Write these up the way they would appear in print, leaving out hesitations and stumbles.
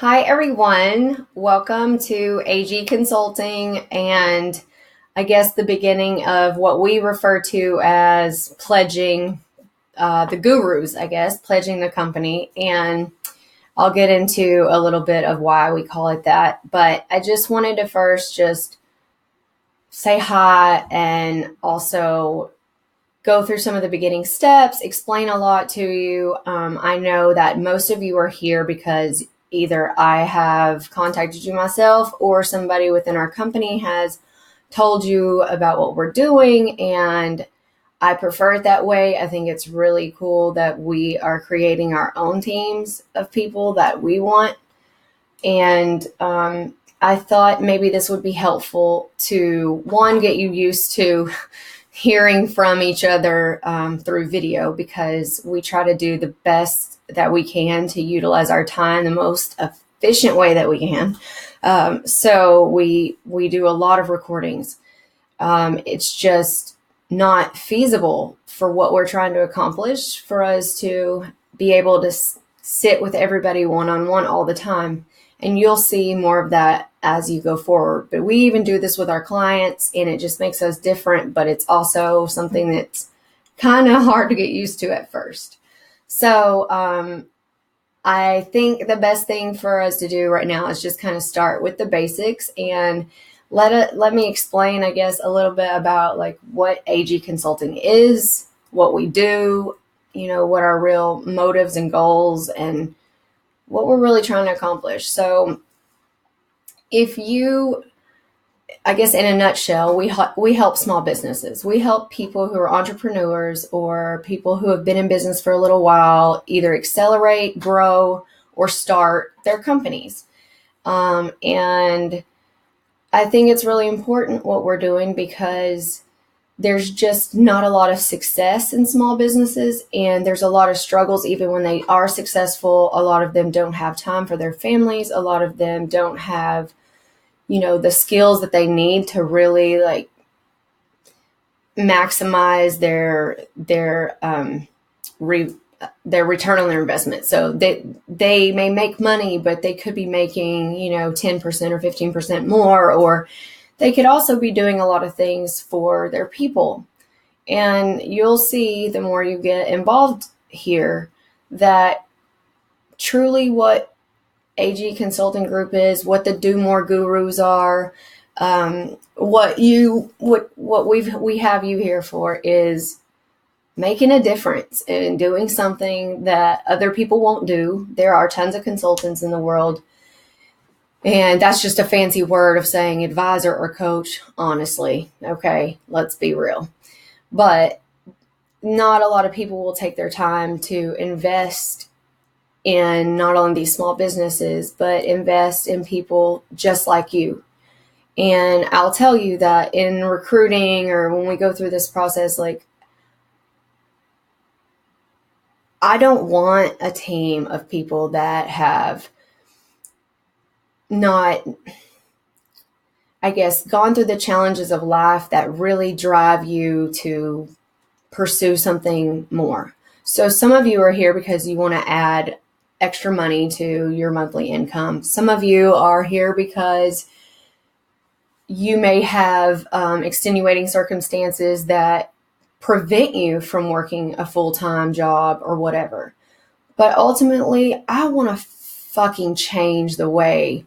Hi, everyone. Welcome to AG Consulting and I guess the beginning of what we refer to as pledging the gurus, I guess, pledging the company. And I'll get into a little bit of why we call it that. But I just wanted to first just say hi and also go through some of the beginning steps, explain a lot to you. I know that most of you are here because either I have contacted you myself or somebody within our company has told you about what we're doing, and I prefer it that way. I think it's really cool that we are creating our own teams of people that we want. And I thought maybe this would be helpful to, one, get you used to hearing from each other through video, because we try to do the best that we can to utilize our time the most efficient way that we can. So we do a lot of recordings. It's just not feasible for what we're trying to accomplish for us to be able to sit with everybody one-on-one all the time. And you'll see more of that as you go forward. But we even do this with our clients, and it just makes us different, but it's also something that's kind of hard to get used to at first. So I think the best thing for us to do right now is just kind of start with the basics and let me explain, I guess, a little bit about like what AG Consulting is, what we do, what our real motives and goals and what we're really trying to accomplish. So I guess in a nutshell, we help small businesses. We help people who are entrepreneurs or people who have been in business for a little while either accelerate, grow, or start their companies. And I think it's really important what we're doing because there's just not a lot of success in small businesses, and there's a lot of struggles even when they are successful. A lot of them don't have time for their families. A lot of them don't have, the skills that they need to really like maximize their return on their investment. So they may make money, but they could be making, 10% or 15% more, or they could also be doing a lot of things for their people. And you'll see the more you get involved here that truly what AG Consulting Group is, what the Do More Gurus are, what we have you here for is making a difference and doing something that other people won't do. There are tons of consultants in the world, and that's just a fancy word of saying advisor or coach, honestly. Okay, let's be real. But not a lot of people will take their time to invest in not only these small businesses, but invest in people just like you. And I'll tell you that in recruiting or when we go through this process, like, I don't want a team of people that have not, I guess, gone through the challenges of life that really drive you to pursue something more. So some of you are here because you want to add extra money to your monthly income. Some of you are here because you may have extenuating circumstances that prevent you from working a full-time job or whatever. But ultimately, I want to fucking change the way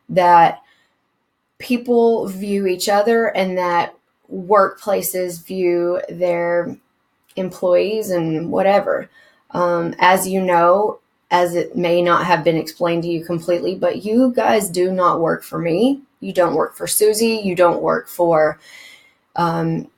that people view each other and that workplaces view their employees and whatever. As you know, as it may not have been explained to you completely, but you guys do not work for me. You don't work for Susie. You don't work for anyone.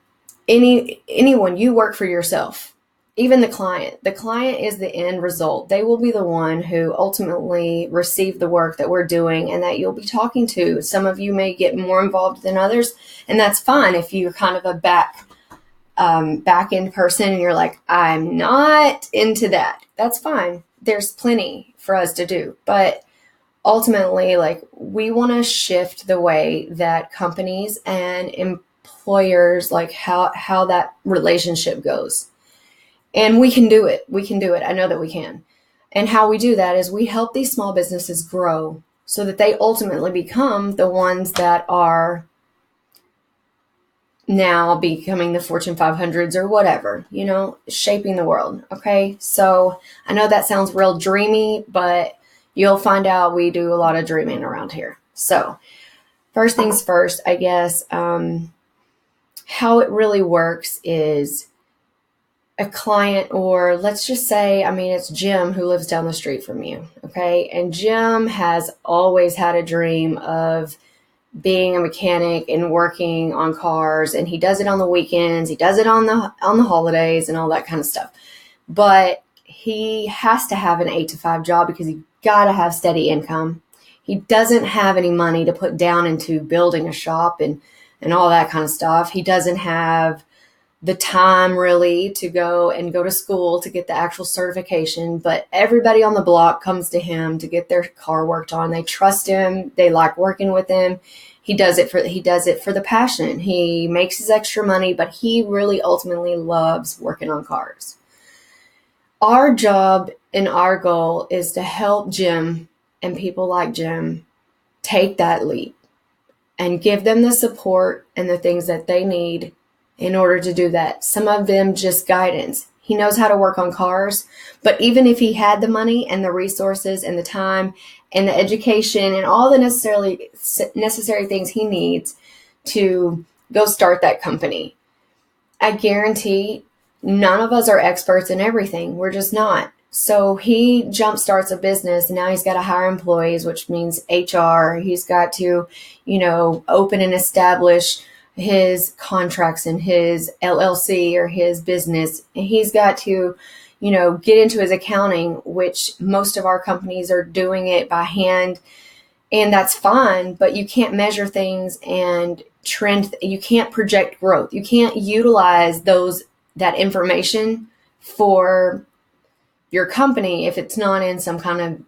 You work for yourself. Even the client. The client is the end result. They will be the one who ultimately receive the work that we're doing and that you'll be talking to. Some of you may get more involved than others, and that's fine if you're kind of a back end person and you're like, I'm not into that. That's fine. There's plenty for us to do. But ultimately, like, we want to shift the way that companies and employers, like how that relationship goes. And we can do it. We can do it. I know that we can. And how we do that is we help these small businesses grow so that they ultimately become the ones that are now becoming the Fortune 500s or whatever, shaping the world. Okay. So I know that sounds real dreamy, but you'll find out we do a lot of dreaming around here. So first things first, I guess, how it really works is a client, or let's just say, it's Jim who lives down the street from you. Okay. And Jim has always had a dream of being a mechanic and working on cars, and he does it on the weekends, he does it on the holidays and all that kind of stuff. But he has to have an 8 to 5 job because he got to have steady income. He doesn't have any money to put down into building a shop and all that kind of stuff. He doesn't have the time really to go to school to get the actual certification, but everybody on the block comes to him to get their car worked on. They trust him. They like working with him. He does it for the passion. He makes his extra money, but he really ultimately loves working on cars. Our job and our goal is to help Jim and people like Jim take that leap and give them the support and the things that they need in order to do that. Some of them just guidance. He knows how to work on cars, but even if he had the money and the resources and the time and the education and all the necessary things he needs to go start that company, I guarantee none of us are experts in everything. We're just not. So he jumpstarts a business, and now he's got to hire employees, which means HR. He's got to, open and establish his contracts in his LLC or his business. And he's got to, get into his accounting, which most of our companies are doing it by hand. And that's fine, but you can't measure things and trend. You can't project growth. You can't utilize that information for your company if it's not in some kind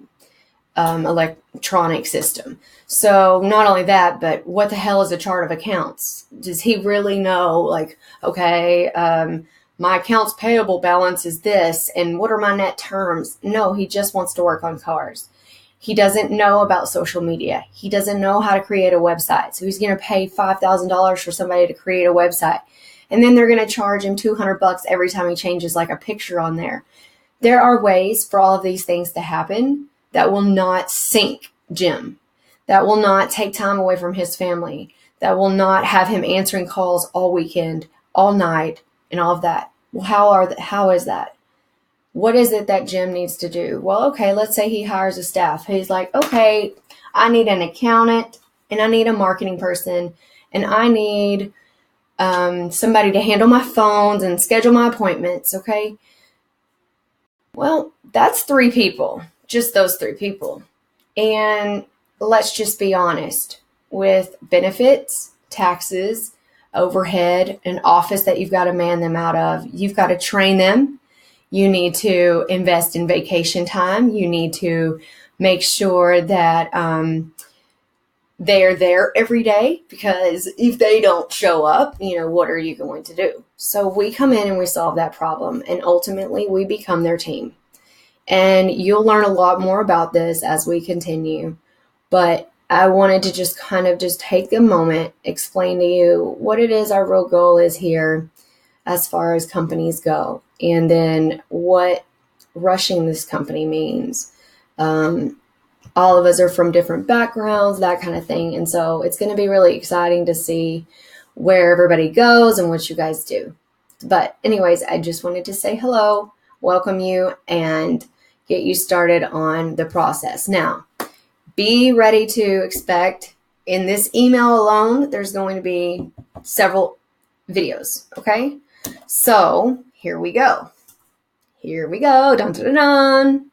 of electronic system. So not only that, but what the hell is a chart of accounts? Does he really know, my accounts payable balance is this, and what are my net terms? No, he just wants to work on cars. He doesn't know about social media. He doesn't know how to create a website. So he's going to pay $5,000 for somebody to create a website. And then they're going to charge him $200 every time he changes a picture on there. There are ways for all of these things to happen that will not sink Jim, that will not take time away from his family, that will not have him answering calls all weekend, all night, and all of that. Well, how is that? What is it that Jim needs to do? Well, okay, let's say he hires a staff. He's like, okay, I need an accountant, and I need a marketing person, and I need somebody to handle my phones and schedule my appointments, okay? Well, that's 3 people, just those 3 people. And let's just be honest, with benefits, taxes, overhead, an office that you've got to man them out of, you've got to train them. You need to invest in vacation time. You need to make sure that they're there every day, because if they don't show up, what are you going to do? So we come in and we solve that problem, and ultimately we become their team. And you'll learn a lot more about this as we continue. But I wanted to just take a moment, explain to you what it is our real goal is here as far as companies go, and then what rushing this company means. All of us are from different backgrounds, that kind of thing. And so it's going to be really exciting to see where everybody goes and what you guys do. But anyways, I just wanted to say hello, welcome you, and get you started on the process. Now, be ready to expect in this email alone, there's going to be several videos. Okay. So here we go. Dun, dun, dun, dun.